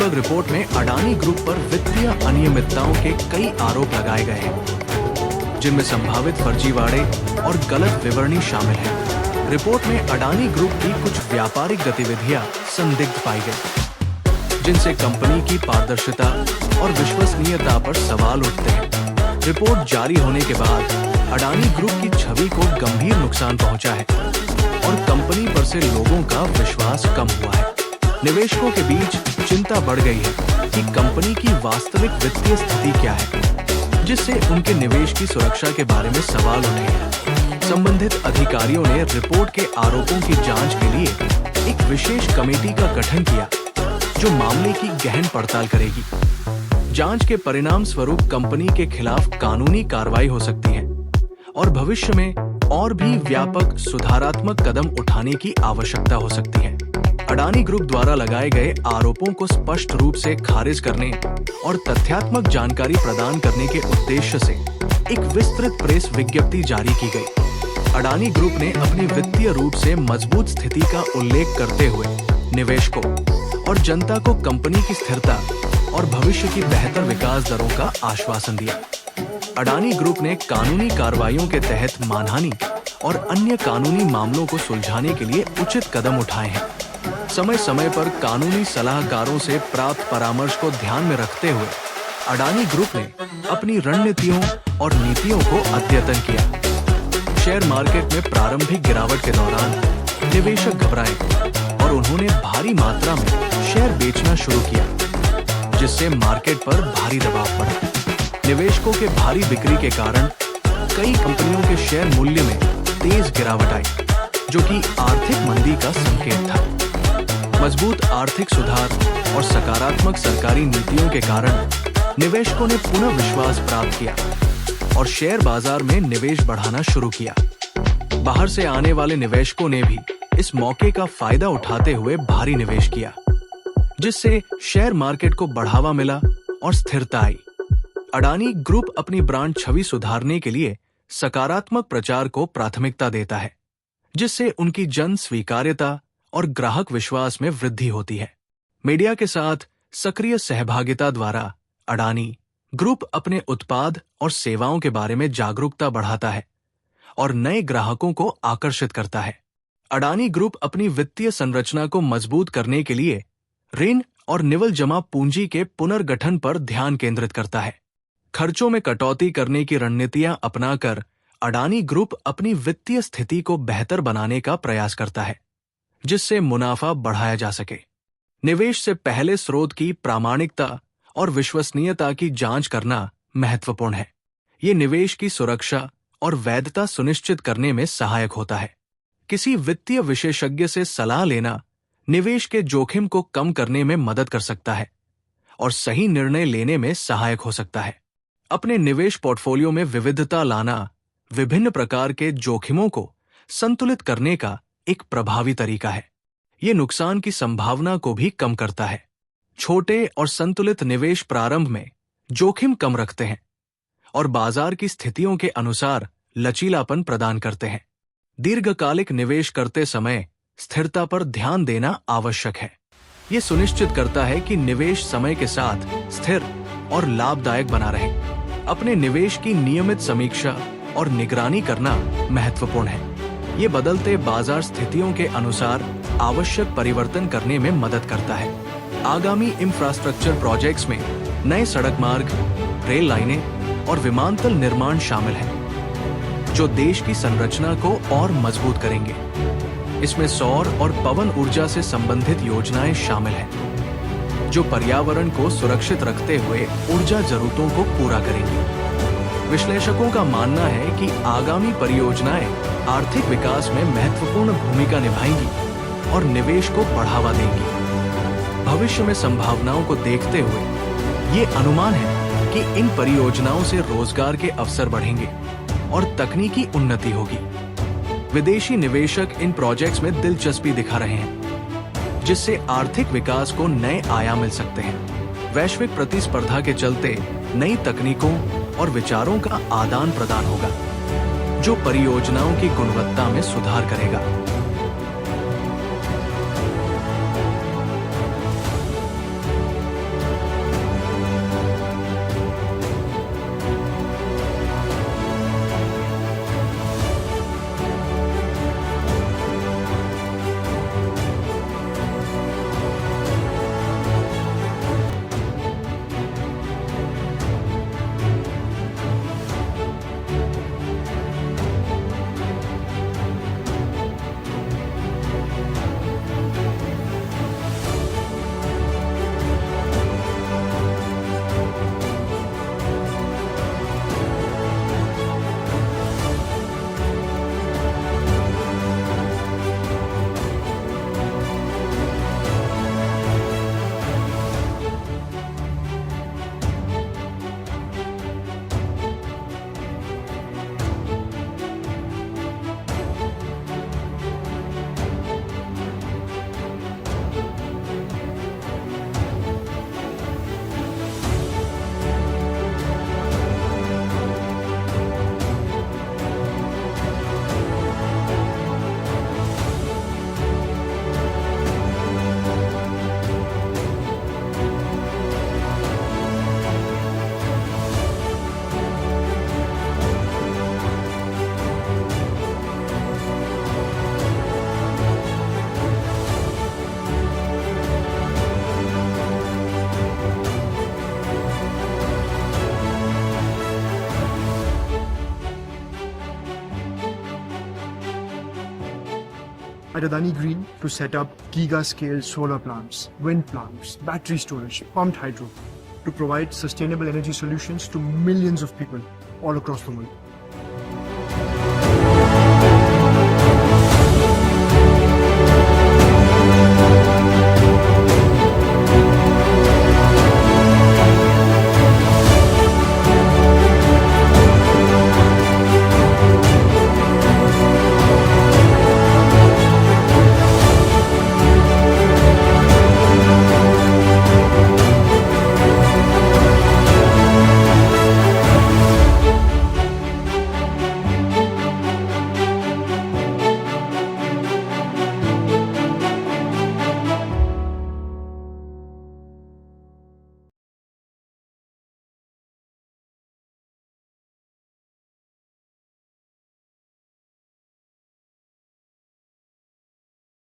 Bloomberg report में Adani group पर वित्तीय अनियमितताओं के कई आरोप लगाए गए हैं, जिनमें संभावित फर्जीवाड़े और गलत विवरणी शामिल है। रिपोर्ट में अडानी ग्रुप की कुछ व्यापारिक गतिविधियां संदिग्ध पाई गई, जिनसे कंपनी की पारदर्शिता और विश्वसनीयता पर सवाल उठते हैं। रिपोर्ट जारी होने के बाद अडानी ग्रुप की छवि को गंभीर नुकसान पहुंचा है और कंपनी पर से लोगों का विश्वास कम हुआ है। निवेशकों के बीच चिंता बढ़ गई है कि कंपनी की वास्तविक वित्तीय स्थिति क्या है, जिससे उनके निवेश की सुरक्षा के बारे में सवाल उठे हैं। संबंधित अधिकारियों ने रिपोर्ट के आरोपों की जांच के लिए एक विशेष कमेटी का गठन किया, जो मामले की गहन पड़ताल करेगी। जांच के परिणाम स्वरूप कंपनी के खिलाफ कानूनी कार्रवाई हो सकती है और भविष्य में और भी व्यापक सुधारात्मक कदम उठाने की आवश्यकता हो सकती है। अडानी ग्रुप द्वारा लगाए गए आरोपों को स्पष्ट रूप से खारिज करने और तथ्यात्मक जानकारी प्रदान करने के उद्देश्य से एक विस्तृत प्रेस विज्ञप्ति जारी की गई। अडानी ग्रुप ने अपनी वित्तीय रूप से मजबूत स्थिति का उल्लेख करते हुए निवेशकों और जनता को कंपनी की स्थिरता और भविष्य की बेहतर विकास दरों का आश्वासन दिया। अडानी ग्रुप ने कानूनी कार्रवाइयों के तहत मानहानि और अन्य कानूनी मामलों को सुलझाने के लिए उचित कदम उठाए हैं। समय समय पर कानूनी सलाहकारों से प्राप्त परामर्श को ध्यान में रखते हुए अडानी ग्रुप ने अपनी रणनीतियों और नीतियों को अद्यतन किया। शेयर मार्केट में प्रारंभिक गिरावट के दौरान निवेशक घबराए और उन्होंने भारी मात्रा में शेयर बेचना शुरू किया, जिससे मार्केट पर भारी दबाव पड़ा। निवेशकों के भारी बिक्री के कारण कई कंपनियों के शेयर मूल्य में तेज गिरावट आई, जो कि आर्थिक मंदी का संकेत था। मजबूत आर्थिक सुधार और सकारात्मक सरकारी नीतियों के कारण निवेशकों ने पुनः विश्वास प्राप्त किया और शेयर बाजार में निवेश बढ़ाना शुरू किया। बाहर से आने वाले निवेशकों ने भी इस मौके का फायदा उठाते हुए भारी निवेश किया, जिससे शेयर मार्केट को बढ़ावा मिला और स्थिरता आई। अडानी ग्रुप अपनी ब्रांड छवि सुधारने के लिए सकारात्मक प्रचार को प्राथमिकता देता है, जिससे उनकी जन स्वीकार्यता और ग्राहक विश्वास में वृद्धि होती है। मीडिया के साथ सक्रिय सहभागिता द्वारा अडानी ग्रुप अपने उत्पाद और सेवाओं के बारे में जागरूकता बढ़ाता है और नए ग्राहकों को आकर्षित करता है। अडानी ग्रुप अपनी वित्तीय संरचना को मजबूत करने के लिए ऋण और निवल जमा पूंजी के पुनर्गठन पर ध्यान केंद्रित करता है। खर्चों में कटौती करने की रणनीतियां अपनाकर अडानी ग्रुप अपनी वित्तीय स्थिति को बेहतर बनाने का प्रयास करता है, जिससे मुनाफा बढ़ाया जा सके। निवेश से पहले स्रोत की प्रामाणिकता और विश्वसनीयता की जांच करना महत्वपूर्ण है। ये निवेश की सुरक्षा और वैधता सुनिश्चित करने में सहायक होता है। किसी वित्तीय विशेषज्ञ से सलाह लेना निवेश के जोखिम को कम करने में मदद कर सकता है और सही निर्णय लेने में सहायक हो सकता है। अपने निवेश पोर्टफोलियो में विविधता लाना विभिन्न प्रकार के जोखिमों को संतुलित करने का एक प्रभावी तरीका है। ये नुकसान की संभावना को भी कम करता है। छोटे और संतुलित निवेश प्रारंभ में जोखिम कम रखते हैं और बाजार की स्थितियों के अनुसार लचीलापन प्रदान करते हैं। दीर्घकालिक निवेश करते समय स्थिरता पर ध्यान देना आवश्यक है। ये सुनिश्चित करता है कि निवेश समय के साथ स्थिर और लाभदायक बना रहे। अपने निवेश की नियमित समीक्षा और निगरानी करना महत्वपूर्ण है। ये बदलते बाजार स्थितियों के अनुसार आवश्यक परिवर्तन करने में मदद करता है। आगामी इंफ्रास्ट्रक्चर प्रोजेक्ट्स में नए सड़क मार्ग, रेल लाइनें और विमानतल निर्माण शामिल हैं, जो देश की संरचना को और मजबूत करेंगे। इसमें सौर और पवन ऊर्जा से संबंधित योजनाएं शामिल हैं, जो पर्यावरण को सुरक्षित रखते हुए ऊर्जा जरूरतों को पूरा करेंगी। विश्लेषकों का मानना है कि आगामी परियोजनाएं आर्थिक विकास में महत्वपूर्ण भूमिका निभाएंगी और निवेश को बढ़ावा देंगी। भविष्य में संभावनाओं को देखते हुए ये अनुमान है कि इन परियोजनाओं से रोजगार के अवसर बढ़ेंगे और तकनीकी उन्नति होगी। विदेशी निवेशक इन प्रोजेक्ट्स में दिलचस्पी दिखा रहे हैं, जिससे आर्थिक विकास को नए आयाम मिल सकते हैं। वैश्विक प्रतिस्पर्धा के चलते नई तकनीकों और विचारों का आदान प्रदान होगा, जो परियोजनाओं की गुणवत्ता में सुधार करेगा। at Adani Green to set up giga-scale solar plants, wind plants, battery storage, pumped hydro to provide sustainable energy solutions to millions of people all across the world.